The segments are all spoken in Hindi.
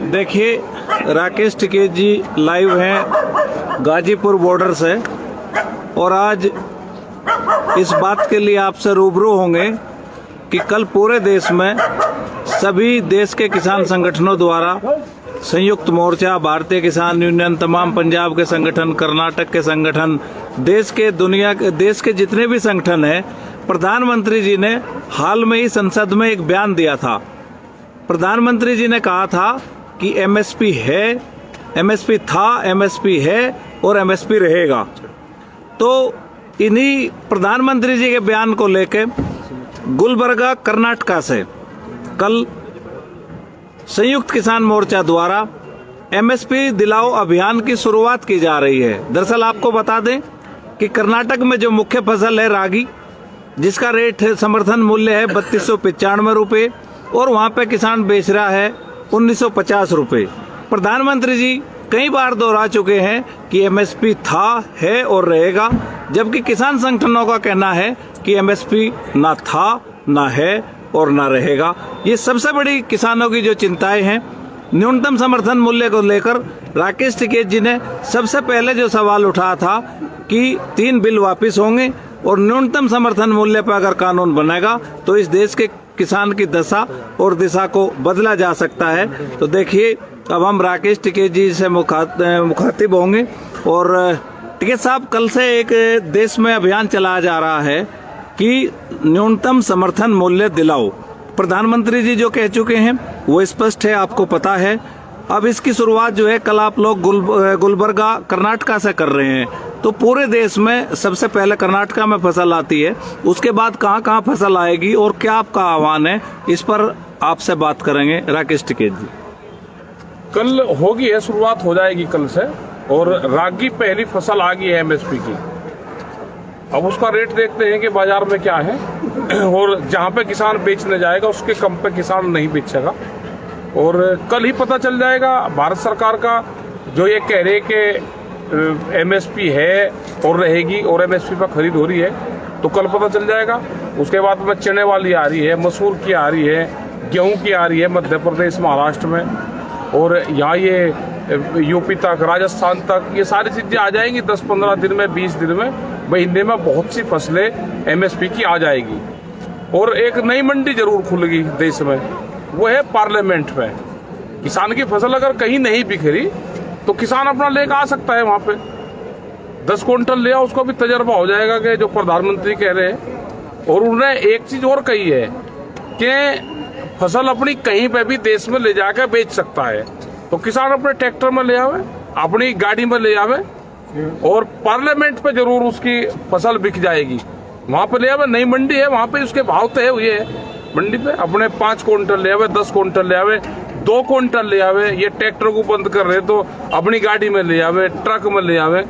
देखिए, राकेश टिकैत जी लाइव हैं गाजीपुर बॉर्डर से और आज इस बात के लिए आपसे रूबरू होंगे कि कल पूरे देश में सभी देश के किसान संगठनों द्वारा संयुक्त मोर्चा, भारतीय किसान यूनियन, तमाम पंजाब के संगठन, कर्नाटक के संगठन, देश के जितने भी संगठन हैं, प्रधानमंत्री जी ने हाल में ही संसद में एक बयान दिया था। प्रधानमंत्री जी ने कहा था कि एमएसपी है, एमएसपी था, एमएसपी है और एमएसपी रहेगा। तो इन्हीं प्रधानमंत्री जी के बयान को लेकर गुलबर्गा, कर्नाटका से कल संयुक्त किसान मोर्चा द्वारा एमएसपी दिलाओ अभियान की शुरुआत की जा रही है। दरअसल आपको बता दें कि कर्नाटक में जो मुख्य फसल है रागी, जिसका रेट समर्थन मूल्य है 3295 रुपये और वहां पे किसान बेच रहा है 1950 रुपये। प्रधानमंत्री जी कई बार दोहरा चुके हैं कि एमएसपी था, है और रहेगा, जबकि किसान संगठनों का कहना है कि एमएसपी ना था, ना है और ना रहेगा। ये सबसे बड़ी किसानों की जो चिंताएं हैं। न्यूनतम समर्थन मूल्य को लेकर राकेश टिकैत जी ने सबसे पहले जो सवाल उठाया था कि 3 बिल वापस होंगे और न्यूनतम समर्थन मूल्य पर अगर कानून बनेगा तो इस देश के किसान की दशा और दिशा को बदला जा सकता है। तो देखिए, अब हम राकेश टिकैत जी से मुखातिब होंगे। और टिकैत साहब, कल से एक देश में अभियान चलाया जा रहा है कि न्यूनतम समर्थन मूल्य दिलाओ। प्रधानमंत्री जी जो कह चुके हैं वो स्पष्ट है, आपको पता है। अब इसकी शुरुआत जो है कल आप लोग गुलबर्गा, कर्नाटका से कर रहे हैं। तो पूरे देश में सबसे पहले कर्नाटका में फसल आती है, उसके बाद कहाँ कहाँ फसल आएगी और क्या आपका आह्वान है, इस पर आपसे बात करेंगे राकेश टिकैत जी। कल होगी है, शुरुआत हो जाएगी कल से। और रागी पहली फसल आ गई है एमएसपी की। अब उसका रेट देखते हैं कि बाजार में क्या है और जहां पे किसान बेचने जाएगा उसके कम पे किसान नहीं बेचेगा। और कल ही पता चल जाएगा। भारत सरकार का जो ये कह रहे कि एमएसपी है और रहेगी और एमएसपी पर खरीद हो रही है, तो कल पता चल जाएगा। उसके बाद में चने वाली आ रही है, मसूर की आ रही है, गेहूं की आ रही है मध्य प्रदेश, महाराष्ट्र में, और यहाँ ये यूपी तक, राजस्थान तक, ये सारी चीजें आ जाएंगी 10-15 दिन में, 20 दिन में, महीने में बहुत सी फसलें एमएसपी की आ जाएगी। और एक नई मंडी जरूर खुलेगी देश में, वो है पार्लियामेंट में। किसान की फसल अगर कहीं नहीं बिक रही तो किसान अपना लेकर आ सकता है वहां पे, 10 क्विंटल ले आओ, उसको भी तजर्बा हो जाएगा कि जो प्रधानमंत्री कह रहे हैं। और उन्होंने एक चीज और कही है कि फसल अपनी कहीं पे भी देश में ले जाकर बेच सकता है। तो किसान अपने ट्रैक्टर में ले आवे, अपनी गाड़ी में ले आवे और पार्लियामेंट पे जरूर उसकी फसल बिक जाएगी। वहां पे ले आवे, नई मंडी है, वहां पे उसके भाव तय हुए है मंडी पे। अपने 5 क्विंटल ले आवे, 10 क्विंटल ले आवे, 2 क्विंटल ले आवे। ये ट्रैक्टर को बंद कर रहे तो अपनी गाड़ी में ले आवे, ट्रक में ले आवे,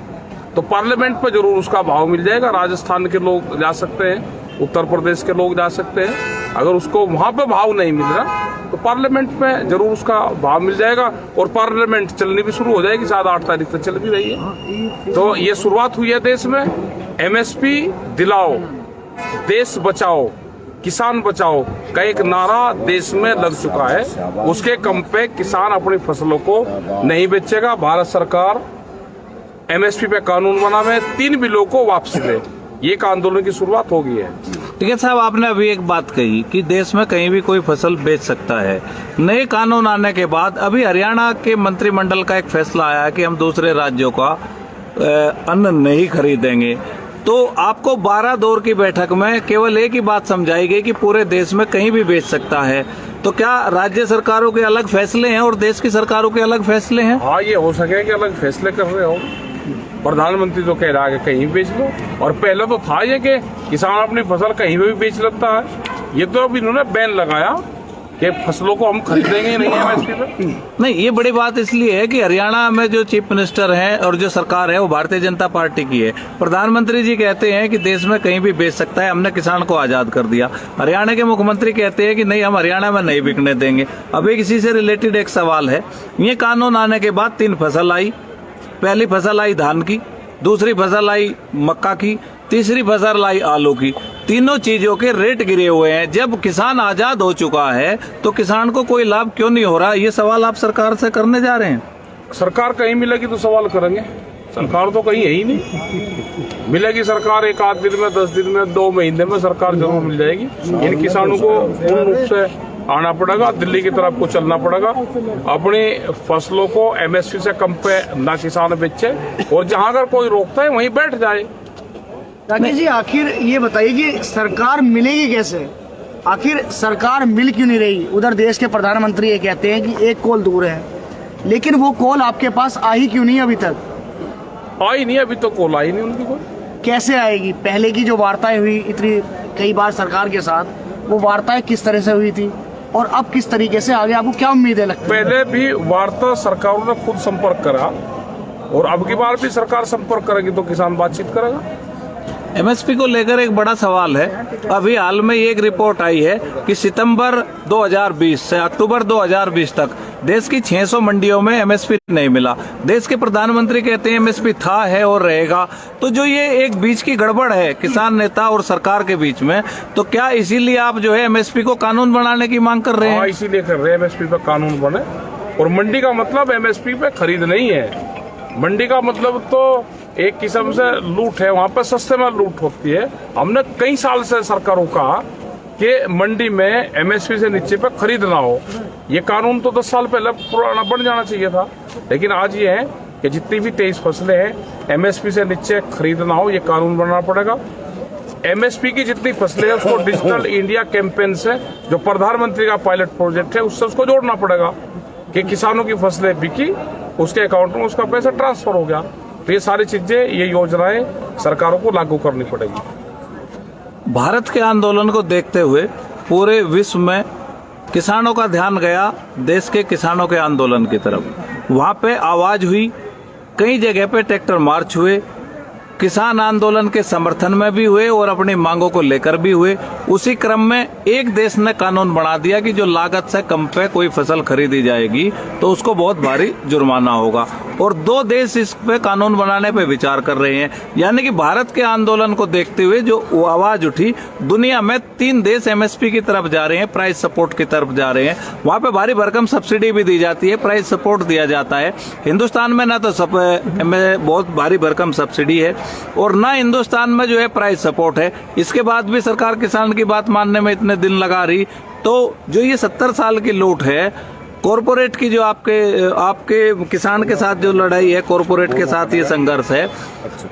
तो पार्लियामेंट पे जरूर उसका भाव मिल जाएगा। राजस्थान के लोग जा सकते हैं, उत्तर प्रदेश के लोग जा सकते हैं। अगर उसको वहां पे भाव नहीं मिल रहा तो पार्लियामेंट में जरूर उसका भाव मिल जाएगा। और पार्लियामेंट चलनी भी शुरू हो जाएगी, 7-8 तारीख तक चल भी रही है। तो ये शुरुआत हुई है देश में। एमएसपी दिलाओ, देश बचाओ, किसान बचाओ का एक नारा देश में लग चुका है। उसके कम पे किसान अपनी फसलों को नहीं बेचेगा। भारत सरकार एमएसपी पे कानून बनावे, 3 बिलों को वापसी दे, ये एक आंदोलन की शुरुआत हो गई है। टिकैत साहब, आपने अभी एक बात कही कि देश में कहीं भी कोई फसल बेच सकता है। नए कानून आने के बाद अभी हरियाणा के मंत्रिमंडल का एक फैसला आया कि हम दूसरे राज्यों का अन्न नहीं खरीदेंगे। तो आपको 12 दौर की बैठक में केवल एक ही बात समझाई गई कि पूरे देश में कहीं भी बेच सकता है। तो क्या राज्य सरकारों के अलग फैसले हैं और देश की सरकारों के अलग फैसले हैं? हाँ, ये हो सके कि अलग फैसले कर रहे हो। प्रधानमंत्री तो कह रहा है कि कहीं बेच लो, और पहले तो था ये कि किसान अपनी फसल कहीं भी बेच लेता है। ये तो अब इन्होंने बैन लगाया कि फसलों को हम खरीदेंगे नहीं एमएसपी पे। नहीं, ये बड़ी बात इसलिए है कि हरियाणा में जो चीफ मिनिस्टर हैं और जो सरकार है वो भारतीय जनता पार्टी की है। प्रधानमंत्री जी कहते हैं कि देश में कहीं भी बेच सकता है, हमने किसान को आजाद कर दिया। हरियाणा के मुख्यमंत्री कहते हैं कि नहीं, हम हरियाणा में नहीं बिकने देंगे। अब एक इसी से रिलेटेड एक सवाल है, ये कानून आने के बाद 3 फसल आई। पहली फसल आई धान की, दूसरी फसल आई मक्का की तीसरी फसल आई आलू की। तीनों चीजों के रेट गिरे हुए हैं। जब किसान आजाद हो चुका है तो किसान को कोई लाभ क्यों नहीं हो रहा? ये सवाल आप सरकार से करने जा रहे हैं। सरकार कहीं मिलेगी तो सवाल करेंगे। सरकार तो कहीं है ही नहीं। मिलेगी सरकार एक आध दिन में, 10 दिन में, 2 महीने में सरकार जरूर मिल जाएगी। इन किसानों को पूर्ण रूप से आना पड़ेगा, दिल्ली की तरफ को चलना पड़ेगा। अपनी फसलों को एमएसपी से कम पे ना किसान बेचे, और जहां अगर कोई रोकता है वहीं बैठ जाए। राकेश जी, आखिर ये बताइए कि सरकार मिलेगी कैसे? आखिर सरकार मिल क्यों नहीं रही? उधर देश के प्रधानमंत्री ये कहते हैं कि एक कॉल दूर है, लेकिन वो कॉल आपके पास आई क्यों नहीं अभी तक? आई नहीं, अभी तो कॉल आई नहीं उनकी कोई। कैसे आएगी? पहले की जो वार्ताएं हुई इतनी कई बार सरकार के साथ, वो वार्ताएं किस तरह से हुई थी और अब किस तरीके से आगे आपको क्या उम्मीदें लगती है? पहले भी वार्ता सरकारों ने खुद संपर्क करा, और अब की बार भी सरकार संपर्क करेगी तो किसान बातचीत करेगा। एमएसपी को लेकर एक बड़ा सवाल है। अभी हाल में एक रिपोर्ट आई है कि सितंबर 2020 से अक्टूबर 2020 तक देश की 600 मंडियों में एमएसपी नहीं मिला। देश के प्रधानमंत्री कहते हैं एमएसपी था, है और रहेगा। तो जो ये एक बीच की गड़बड़ है किसान नेता और सरकार के बीच में, तो क्या इसीलिए आप जो है एमएसपी को कानून बनाने की मांग कर रहे हैं? इसीलिए कर रहे हैं एमएसपी पे कानून बने। और मंडी का मतलब एमएसपी पे खरीद नहीं है। मंडी का मतलब तो एक किस्म से लूट है, वहाँ पर सस्ते में लूट होती है। हमने कई साल से सरकारों का कि मंडी में एमएसपी से नीचे पे खरीद ना हो। ये कानून तो 10 साल पहले पुराना बन जाना चाहिए था, लेकिन आज ये है कि जितनी भी 23 फसलें हैं एमएसपी से नीचे खरीद ना हो, ये कानून बनाना पड़ेगा। एमएसपी की जितनी फसलें हैं उसको डिजिटल इंडिया कैंपेन से, जो प्रधानमंत्री का पायलट प्रोजेक्ट है, उससे उसको जोड़ना पड़ेगा कि किसानों की फसलें बिकी, उसके अकाउंट में उसका पैसा ट्रांसफर हो गया। तो ये सारी चीजें, ये योजनाएं सरकारों को लागू करनी पड़ेगी। भारत के आंदोलन को देखते हुए पूरे विश्व में किसानों का ध्यान गया देश के किसानों के आंदोलन की तरफ। वहां पे आवाज हुई, कई जगह पे ट्रैक्टर मार्च हुए, किसान आंदोलन के समर्थन में भी हुए और अपनी मांगों को लेकर भी हुए। उसी क्रम में एक देश ने कानून बना दिया कि जो लागत से कम पे कोई फसल खरीदी जाएगी तो उसको बहुत भारी जुर्माना होगा, और 2 देश इस पे कानून बनाने पे विचार कर रहे हैं। यानी कि भारत के आंदोलन को देखते हुए जो आवाज उठी, दुनिया में 3 देश एमएसपी की तरफ जा रहे हैं, प्राइस सपोर्ट की तरफ जा रहे हैं। वहां पे भारी भरकम सब्सिडी भी दी जाती है, प्राइस सपोर्ट दिया जाता है। हिंदुस्तान में ना तो बहुत भारी भरकम सब्सिडी है और ना हिंदुस्तान में जो है प्राइस सपोर्ट है। इसके बाद भी सरकार किसान की बात मानने में इतने दिन लगा रही। तो जो ये 70 साल की लूट है कॉरपोरेट की, जो आपके किसान के साथ जो लड़ाई है, कॉरपोरेट के साथ ये संघर्ष है,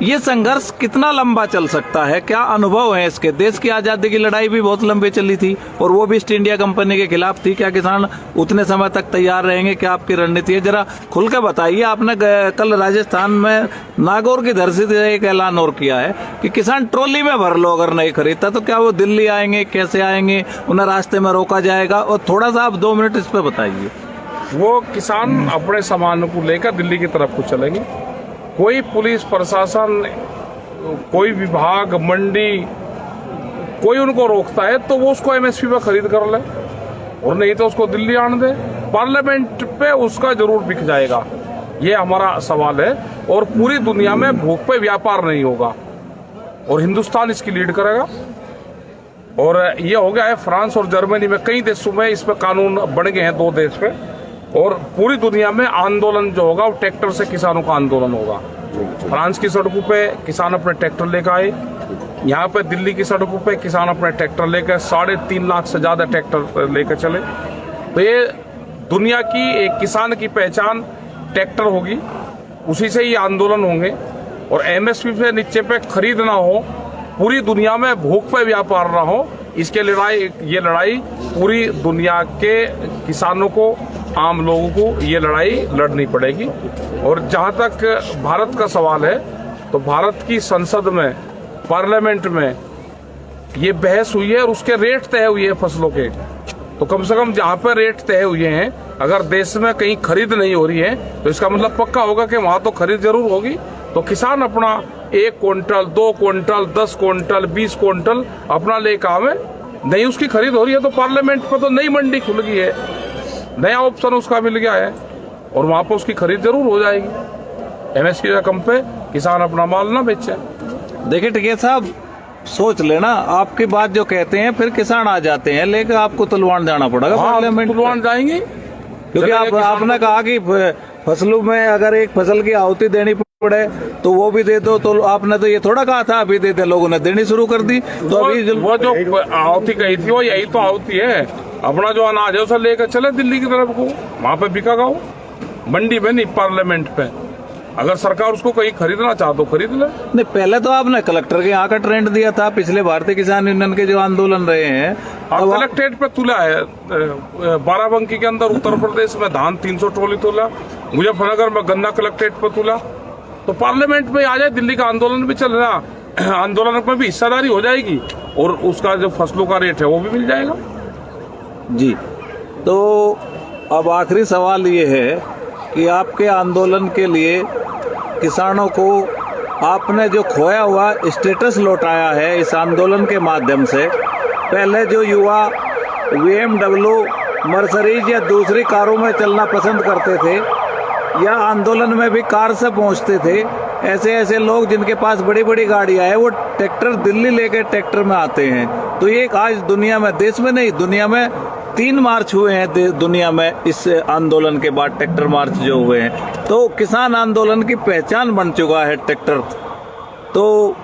ये संघर्ष कितना लंबा चल सकता है? क्या अनुभव है इसके? देश की आजादी की लड़ाई भी बहुत लंबी चली थी और वो भी ईस्ट इंडिया कंपनी के खिलाफ थी। क्या किसान उतने समय तक तैयार रहेंगे? क्या आपकी रणनीति है? जरा खुल के बताइए। आपने कल राजस्थान में नागौर की धरती से एक ऐलान और किया है कि किसान ट्रॉली में भर लो अगर नहीं खरीदता तो क्या वो दिल्ली आएंगे? कैसे आएंगे? उन्हें रास्ते में रोका जाएगा? और थोड़ा सा आप 2 मिनट इस पे बताइए। वो किसान अपने सामान को लेकर दिल्ली की तरफ को चलेंगे। कोई पुलिस प्रशासन, कोई विभाग, मंडी, कोई उनको रोकता है तो वो उसको एमएसपी पे खरीद कर ले, और नहीं तो उसको दिल्ली आने दे। पार्लियामेंट पे उसका जरूर बिक जाएगा, ये हमारा सवाल है। और पूरी दुनिया में भूख पे व्यापार नहीं होगा, और हिंदुस्तान इसकी लीड करेगा। और ये हो गया है फ्रांस और जर्मनी में, कई देशों में इस पे कानून बन गए हैं, 2 देश पे। और पूरी दुनिया में आंदोलन जो होगा वो ट्रैक्टर से किसानों का आंदोलन होगा। फ्रांस की सड़कों पे किसान अपने ट्रैक्टर लेकर आए, यहाँ पे दिल्ली की सड़कों पे किसान अपने ट्रैक्टर लेकर 3.5 लाख से ज्यादा ट्रैक्टर लेकर चले। तो ये दुनिया की एक किसान की पहचान ट्रैक्टर होगी, उसी से ही आंदोलन होंगे। और एमएसपी से नीचे पे खरीद ना हो, पूरी दुनिया में भूख पे व्यापार ना हो, इसके ये लड़ाई पूरी दुनिया के किसानों को, आम लोगों को ये लड़ाई लड़नी पड़ेगी। और जहां तक भारत का सवाल है, तो भारत की संसद में, पार्लियामेंट में ये बहस हुई है और उसके रेट तय हुए हैं फसलों के। तो कम से कम जहां पर रेट तय हुए हैं, अगर देश में कहीं खरीद नहीं हो रही है तो इसका मतलब पक्का होगा कि वहां तो खरीद जरूर होगी। तो किसान अपना 1 क्विंटल, 2 क्विंटल, 10 क्विंटल, 20 क्विंटल अपना लेकर आवे। नहीं उसकी खरीद हो रही है तो पार्लियामेंट पर तो नई मंडी खुल गई है, नया ऑप्शन उसका मिल गया है, और वहां पर उसकी खरीद जरूर हो जाएगी। एमएसपी से कम पे किसान अपना माल ना बेचे। देखिए टिकैत साहब, सोच लेना, आपकी बात जो कहते हैं फिर किसान आ जाते हैं, लेकिन आपको तुलवान जाना पड़ेगा पार्लियामेंट। तुलवान जाएंगे क्योंकि आपने कहा कि फसलों में अगर एक फसल की आहुति देनी पड़े तो वो भी दे दो, तो आपने तो ये थोड़ा कहा था अभी दे दे, लोगों ने देनी शुरू कर दी। तो अभी वो जो आहुति कही थी वो यही तो आहुति है। अपना जो अनाज है उसे लेकर चले दिल्ली की तरफ को, वहां पे बिका गाओ, मंडी में नहीं, पार्लियामेंट पे। अगर सरकार उसको कहीं खरीदना चाह तो खरीद ले। नहीं, पहले तो आपने कलेक्टर के यहाँ का ट्रेंड दिया था, पिछले भारतीय किसान यूनियन के जो आंदोलन रहे हैं। अब कलेक्ट्रेट पे तुला है, बाराबंकी के अंदर उत्तर प्रदेश में धान 300 ट्रॉली तुला, मुजफ्फरनगर में गन्ना कलेक्ट्रेट पे तुला। तो पार्लियामेंट में आ जाए, दिल्ली का आंदोलन भी चल रहा, आंदोलन में भी हिस्सेदारी हो जाएगी और उसका जो फसलों का रेट है वो भी मिल जाएगा। जी, तो अब आखिरी सवाल ये है कि आपके आंदोलन के लिए किसानों को आपने जो खोया हुआ स्टेटस लौटाया है इस आंदोलन के माध्यम से। पहले जो युवा BMW, मर्सरीज या दूसरी कारों में चलना पसंद करते थे या आंदोलन में भी कार से पहुंचते थे, ऐसे ऐसे लोग जिनके पास बड़ी बड़ी गाड़ियां हैं वो ट्रैक्टर दिल्ली लेके ट्रैक्टर में आते हैं। तो ये आज दुनिया में, देश में नहीं, दुनिया में 3 मार्च हुए हैं दुनिया में इस आंदोलन के बाद, ट्रैक्टर मार्च जो हुए हैं। तो किसान आंदोलन की पहचान बन चुका है ट्रैक्टर। तो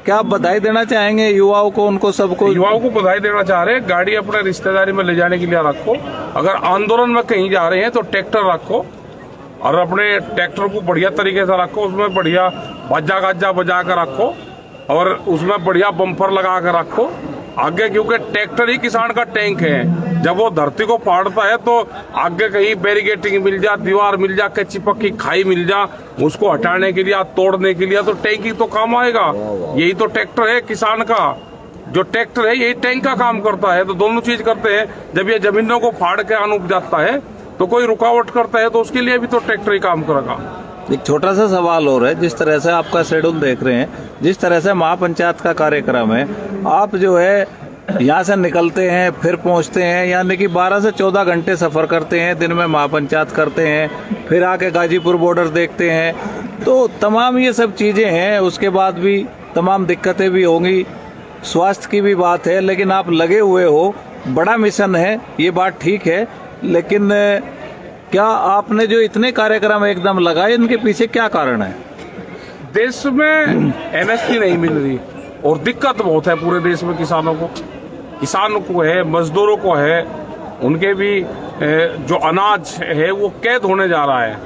क्या आप बधाई देना चाहेंगे युवाओं को, उनको सबको? युवाओं को बधाई देना चाह रहे हैं। गाड़ी अपने रिश्तेदारी में ले जाने के लिए रखो, अगर आंदोलन में कहीं जा रहे हैं तो ट्रैक्टर रखो और अपने ट्रैक्टर को बढ़िया तरीके से रखो, उसमें बढ़िया बाजा गाजा बजा कर रखो और उसमें बढ़िया बम्पर लगा कर रखो आगे, क्योंकि ट्रैक्टर ही किसान का टैंक है। जब वो धरती को फाड़ता है तो आगे कहीं बैरिकेटिंग मिल जा, दीवार मिल जा, कच्ची पक्की खाई मिल जा, उसको हटाने के लिए, तोड़ने के लिए तो टैंक ही तो काम आएगा। यही तो ट्रैक्टर है किसान का, जो ट्रैक्टर है यही टैंक का काम करता है। तो दोनों चीज करते हैं। जब ये जमीनों को फाड़ के अन्न उग जाता है तो कोई रुकावट करता है तो उसके लिए भी तो ट्रैक्टर ही काम करेगा। एक छोटा सा सवाल और है, जिस तरह से आपका शेड्यूल देख रहे हैं, जिस तरह से महापंचायत का कार्यक्रम है, आप जो है यहाँ से निकलते हैं फिर पहुँचते हैं, यानी कि 12 से 14 घंटे सफर करते हैं, दिन में महापंचायत करते हैं, फिर आके गाजीपुर बॉर्डर देखते हैं, तो तमाम ये सब चीजें हैं। उसके बाद भी तमाम दिक्कतें भी होंगी, स्वास्थ्य की भी बात है, लेकिन आप लगे हुए हो, बड़ा मिशन है, ये बात ठीक है। लेकिन क्या आपने जो इतने कार्यक्रम एकदम लगाए, इनके पीछे क्या कारण है? देश में MSP नहीं मिल रही और दिक्कत बहुत है पूरे देश में किसानों को है, मजदूरों को है, उनके भी जो अनाज है वो कैद होने जा रहा है,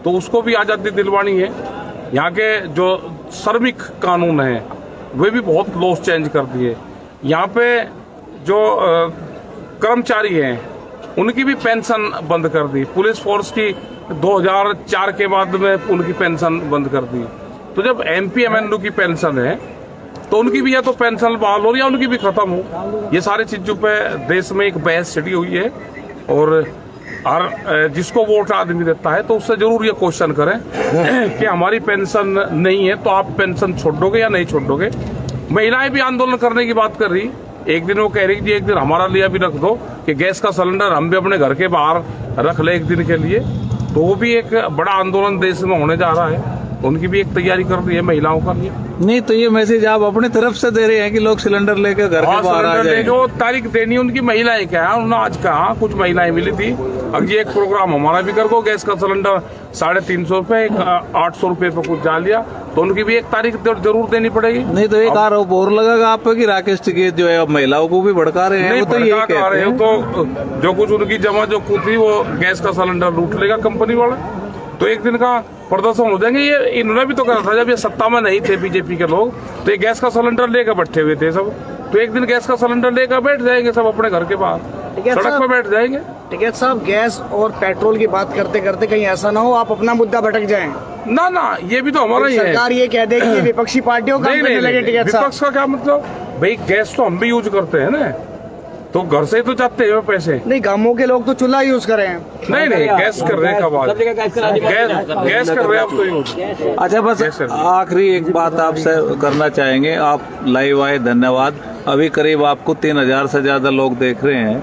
तो उसको भी आजादी दिलवानी है। यहाँ के जो श्रमिक कानून है वे भी बहुत लॉस चेंज कर दिए। यहाँ पे जो कर्मचारी हैं उनकी भी पेंशन बंद कर दी, पुलिस फोर्स की 2004 के बाद में उनकी पेंशन बंद कर दी। तो जब MP MNO की पेंशन है तो उनकी भी या तो पेंशन बहाल हो या उनकी भी खत्म हो। ये सारी चीजों पे देश में एक बहस छिड़ी हुई है और हर जिसको वोट आदमी देता है तो उससे जरूर ये क्वेश्चन करें कि हमारी पेंशन नहीं है तो आप पेंशन छोड़ोगे या नहीं छोड़ोगे। महिलाएं भी आंदोलन करने की बात कर रही, एक दिन वो कह रही थी एक दिन हमारा लिए भी रख दो कि गैस का सिलेंडर हम भी अपने घर के बाहर रख ले एक दिन के लिए। तो वो भी एक बड़ा आंदोलन देश में होने जा रहा है, उनकी भी एक तैयारी कर रही है महिलाओं का लिए। नहीं, तो ये मैसेज आप अपनी तरफ से दे रहे हैं कि लोग सिलेंडर लेकर घर के बाहर आ जाएं। जो तारीख देनी उनकी महिलाएं क्या है, उन्होंने आज कहा कुछ महिलाएं मिली थी, अब ये एक प्रोग्राम हमारा भी कर दो, गैस का सिलेंडर 350 रुपए, 800 रुपए पे कुछ डाल दिया, तो उनकी भी एक तारीख जरूर देनी पड़ेगी। नहीं तो एक आरोप और लगेगा आप पे कि राकेश टिकैत जो है महिलाओं को भी भड़का रहे हैं। नहीं, वो तो यही कहते हैं। तो जो कुछ उनकी जमा जो थी वो गैस का सिलेंडर लूट लेगा कंपनी वाला, तो एक दिन का प्रदर्शन हो जाएंगे। ये इन्होंने भी तो कहा था जब ये सत्ता में नहीं थे बीजेपी के लोग, तो ये गैस का सिलेंडर लेकर बैठे हुए थे सब, तो एक दिन गैस का सिलेंडर लेकर बैठ जाएंगे सब अपने घर के बाहर, सड़क पे बैठ जाएंगे। टिकैत साहब, गैस और पेट्रोल की बात करते करते कहीं ऐसा ना हो आप अपना मुद्दा भटक जाएं। ना, ये भी तो हमारा ही है। सरकार ये कह दे कि विपक्षी पार्टियों का करने लगे। टिकैत साहब, विपक्ष का क्या मतलब? भाई गैस तो हम भी यूज करते हैं ना, तो घर से तो जाते हैं पैसे। नहीं, गांवों के लोग तो चूल्हा यूज कर रहे हैं। नहीं, गैस कर रहे हैं, गैस कर रहे हैं आप तो यूज। अच्छा, बस आखिरी एक बात आपसे करना चाहेंगे, आप लाइव आए, धन्यवाद। अभी करीब आपको 3000 से ज्यादा लोग देख रहे हैं,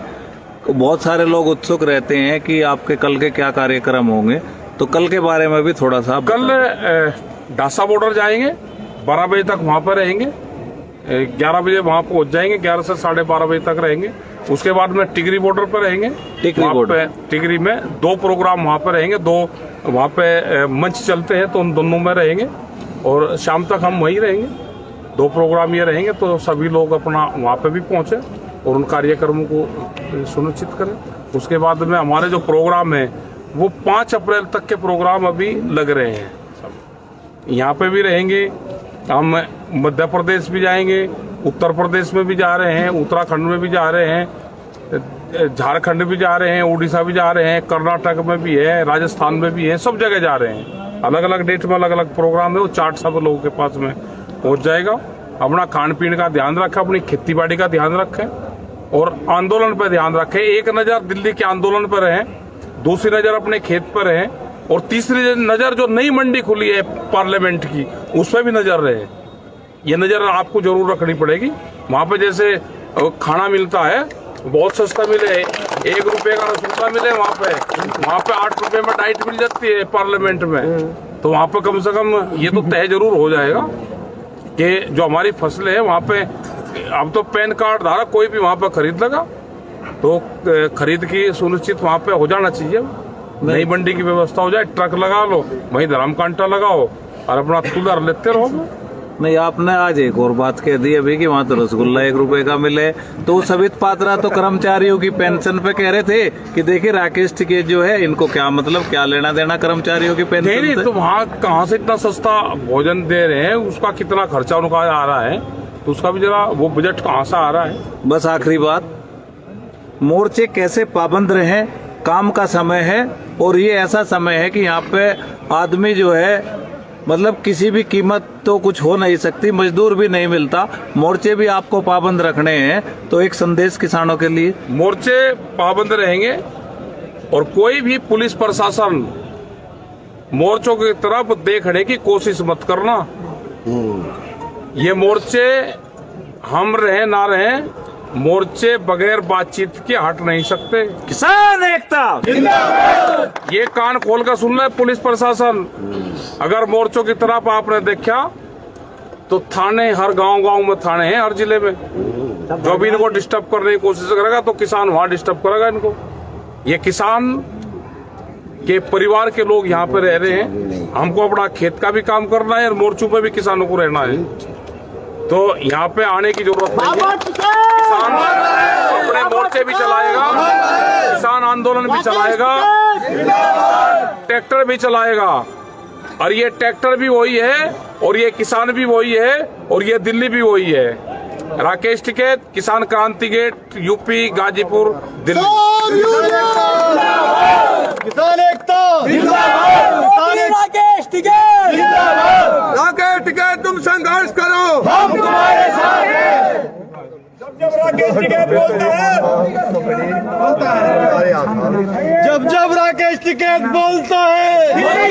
बहुत सारे लोग उत्सुक रहते हैं कि आपके कल के क्या कार्यक्रम होंगे, तो कल के बारे में भी थोड़ा सा कल डासा बॉर्डर जाएंगे, 12 बजे तक वहां पर रहेंगे, 11 बजे वहां पहुंच जाएंगे, 11 से 12:30 बजे तक रहेंगे। उसके बाद में टिकरी बॉर्डर पर रहेंगे। टिकरी बॉर्डर, टिकरी में 2 प्रोग्राम वहां पर रहेंगे, 2 वहां पे मंच चलते हैं तो उन दोनों में रहेंगे और शाम तक हम वहीं रहेंगे। 2 प्रोग्राम ये रहेंगे तो सभी लोग अपना वहां पे भी पहुंचे और उन कार्यक्रमों को सुनिश्चित करें। उसके बाद में हमारे जो प्रोग्राम है वो 5 अप्रैल तक के प्रोग्राम अभी लग रहे हैं। यहाँ पे भी रहेंगे, हम मध्य प्रदेश भी जाएंगे, उत्तर प्रदेश में भी जा रहे हैं, उत्तराखंड में भी जा रहे हैं, झारखंड भी जा रहे हैं, उड़ीसा भी जा रहे हैं, कर्नाटक में भी है, राजस्थान में भी है, सब जगह जा रहे हैं। अलग अलग डेट में अलग अलग प्रोग्राम है, वो चार्ट सब लोगों के पास में पहुंच जाएगा। अपना खान पीन का ध्यान रखें, अपनी खेती बाड़ी का ध्यान रखें और आंदोलन पर ध्यान रखें। एक नजर दिल्ली के आंदोलन पर है, दूसरी नजर अपने खेत पर है और तीसरी नजर जो नई मंडी खुली है पार्लियामेंट की, उस पर भी नजर रहे। ये नजर आपको जरूर रखनी पड़ेगी। वहां पे जैसे खाना मिलता है बहुत सस्ता मिले, 1 रुपए का रसगुल्ला मिले, वहां पे 8 रुपए में डाइट मिल जाती है पार्लियामेंट में। तो वहां पे कम से कम ये तो तय जरूर हो जाएगा कि जो हमारी फसलें हैं वहां पे, अब तो पैन कार्ड धारक कोई भी वहां पे खरीद लगा, तो खरीद की सुनिश्चित वहां पे हो जाना चाहिए। नई मंडी की व्यवस्था हो जाए, ट्रक लगा लो, वहीं धर्म कांटा लगाओ और अपना तुलर लेते रहो। नहीं, आपने आज एक और बात कह दी अभी कि वहाँ तो रसगुल्ला 1 रुपए का मिले, तो सवित पात्रा तो कर्मचारियों की पेंशन पे कह रहे थे कि देखिए राकेश टिकैत जो है इनको क्या मतलब, क्या लेना देना कर्मचारियों की पेंशन नहीं, तो वहाँ कहाँ से इतना सस्ता भोजन दे रहे हैं, उसका कितना खर्चा उनका आ रहा है, तो उसका भी जरा वो बजट कहाँ से आ रहा है। बस आखिरी बात, मोर्चे कैसे पाबंद रहे, काम का समय है और ये ऐसा समय है कि यहाँ पे आदमी जो है मतलब किसी भी कीमत तो कुछ हो नहीं सकती, मजदूर भी नहीं मिलता, मोर्चे भी आपको पाबंद रखने हैं, तो एक संदेश किसानों के लिए। मोर्चे पाबंद रहेंगे और कोई भी पुलिस प्रशासन मोर्चों की तरफ देखने की कोशिश मत करना। ये मोर्चे हम रहे ना रहे, मोर्चे बगैर बातचीत के हट नहीं सकते। किसान एकता जिंदाबाद। ये कान खोल कर सुन ले पुलिस प्रशासन, अगर मोर्चों की तरफ आपने देखा तो थाने हर गांव में थाने हैं, हर जिले में। जो भी इनको डिस्टर्ब करने की कोशिश करेगा तो किसान वहां डिस्टर्ब करेगा इनको। ये किसान के परिवार के लोग यहाँ पे रह रहे हैं, हमको अपना खेत का भी काम करना है और मोर्चों पे भी किसानों को रहना है, तो यहाँ पे आने की जरूरत नहीं है। किसान अपने मोर्चे भी चलाएगा, किसान आंदोलन भी चलाएगा, ट्रैक्टर भी चलाएगा, और ये ट्रैक्टर भी वही है और ये किसान भी वही है और ये दिल्ली भी वही है। राकेश टिकैत, किसान क्रांति गेट, यूपी, गाजीपुर, दिल्ली। किसान एकता राकेश टिकैत जिंदाबाद। राकेश टिकैत तुम संघर्ष करो, हम तुम्हारे साथ हैं। जब राकेश टिकैत बोलता है, बोलता है जब राकेश टिकैत बोलता है